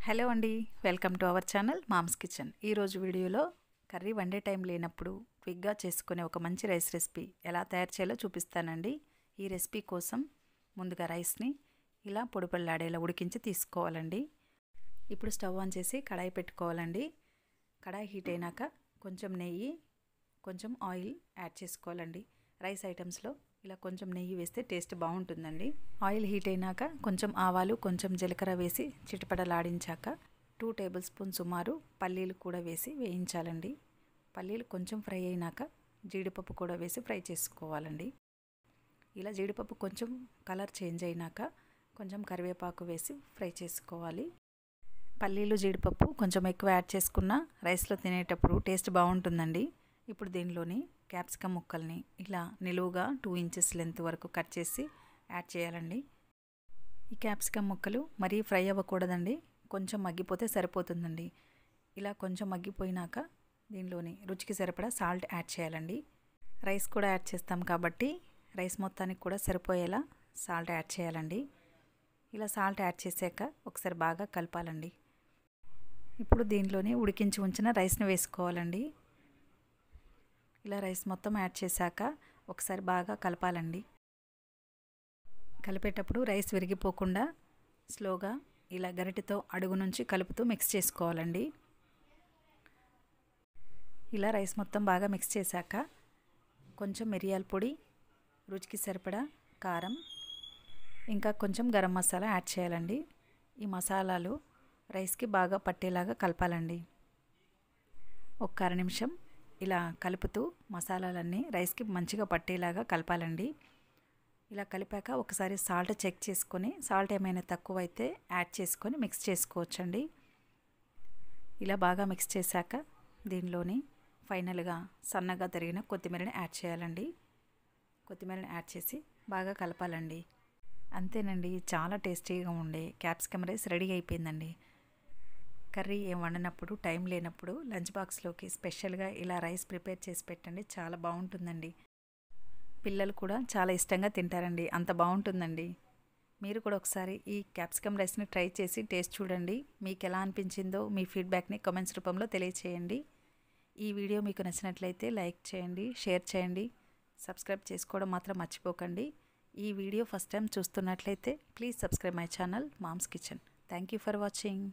Hello అండి, welcome to our channel mom's kitchen. ఈరోజు వీడియోలో కర్రీ వండే టైం లేనప్పుడు క్విక్గా చేసుకునే ఒక మంచి రైస్ రెసిపీ ఎలా తయారు చేయాలో చూపిస్తానండి. ఈ రెసిపీ కోసం ముందుగా రైస్ని ఇలా పొడిపొడిలాడేలా ఉడికించి తీసుకోవాలండి. ఇప్పుడు స్టవ్ ఆన్ చేసి కడాయి పెట్టుకోవాలండి. కడాయి హీట్ అయినాక కొంచెం నెయ్యి, కొంచెం ఆయిల్ యాడ్ చేసుకోవాలండి. రైస్ ఐటమ్స్లో ఇలా కొంచెం నెయ్యి వేస్తే టేస్ట్ బాగుంటుందండి. ఆయిల్ హీట్ అయినాక కొంచెం ఆవాలు, కొంచెం జీలకర్ర వేసి చిటపటలాడించాక 2 టేబుల్ స్పూన్ సుమారు పల్లీలు కూడా వేసి వేయించాలండి. పల్లీలు కొంచెం ఫ్రై అయినాక జీడిపప్పు కూడా వేసి ఫ్రై చేసుకోవాలండి. ఇలా జీడిపప్పు కొంచెం కలర్ చేంజ్ అయినాక కొంచెం కరివేపాకు వేసి ఫ్రై చేసుకోవాలి. పల్లీలు, జీడిపప్పు కొంచెం ఎక్కువ యాడ్ చేసుకున్న రైస్లో తినేటప్పుడు టేస్ట్ బాగుంటుందండి. ఇప్పుడు దీనిలోని క్యాప్సికమ్ ముక్కల్ని ఇలా నిలువుగా 2 ఇంచెస్ లెంత్ వరకు కట్ చేసి యాడ్ చేయాలండి. ఈ క్యాప్సికమ్ ముక్కలు మరీ ఫ్రై అవ్వకూడదండి, కొంచెం మగ్గిపోతే సరిపోతుందండి. ఇలా కొంచెం మగ్గిపోయినాక దీనిలోని రుచికి సరిపడా సాల్ట్ యాడ్ చేయాలండి. రైస్ కూడా యాడ్ చేస్తాం కాబట్టి రైస్ మొత్తానికి కూడా సరిపోయేలా సాల్ట్ యాడ్ చేయాలండి. ఇలా సాల్ట్ యాడ్ చేశాక ఒకసారి బాగా కలపాలండి. ఇప్పుడు దీనిలోని ఉడికించి ఉంచిన రైస్ని వేసుకోవాలండి. ఇలా రైస్ మొత్తం యాడ్ చేశాక ఒకసారి బాగా కలపాలండి. కలిపేటప్పుడు రైస్ విరిగిపోకుండా స్లోగా ఇలా గరిటెతో అడుగు నుంచి కలుపుతూ మిక్స్ చేసుకోవాలండి. ఇలా రైస్ మొత్తం బాగా మిక్స్ చేశాక కొంచెం మిరియాల పొడి, రుచికి సరిపడా కారం, ఇంకా కొంచెం గరం మసాలా యాడ్ చేయాలండి. ఈ మసాలాలు రైస్కి బాగా పట్టేలాగా కలపాలండి. ఒక అర నిమిషం ఇలా కలుపుతూ మసాలాలన్నీ రైస్కి మంచిగా పట్టేలాగా కలపాలండి. ఇలా కలిపాక ఒకసారి సాల్ట్ చెక్ చేసుకొని సాల్ట్ ఏమైనా తక్కువైతే యాడ్ చేసుకొని మిక్స్ చేసుకోవచ్చండి. ఇలా బాగా మిక్స్ చేశాక దీనిలోని ఫైనల్గా సన్నగా తరిగిన కొత్తిమీరని యాడ్ చేయాలండి. కొత్తిమీరని యాడ్ చేసి బాగా కలపాలండి. అంతేనండి, చాలా టేస్టీగా ఉండే క్యాప్సికమ్ రైస్ రెడీ అయిపోయిందండి. కర్రీ ఏం వండినప్పుడు టైం లేనప్పుడు లంచ్ బాక్స్లోకి స్పెషల్గా ఇలా రైస్ ప్రిపేర్ చేసి పెట్టండి, చాలా బాగుంటుందండి. పిల్లలు కూడా చాలా ఇష్టంగా తింటారండి, అంత బాగుంటుందండి. మీరు కూడా ఒకసారి ఈ క్యాప్సికమ్ రైస్ని ట్రై చేసి టేస్ట్ చూడండి. మీకు ఎలా అనిపించిందో మీ ఫీడ్బ్యాక్ని కామెంట్స్ రూపంలో తెలియచేయండి. ఈ వీడియో మీకు నచ్చినట్లయితే లైక్ చేయండి, షేర్ చేయండి, సబ్స్క్రైబ్ చేసుకోవడం మాత్రం మర్చిపోకండి. ఈ వీడియో ఫస్ట్ టైం చూస్తున్నట్లయితే please subscribe my channel mom's kitchen. Thank you for watching.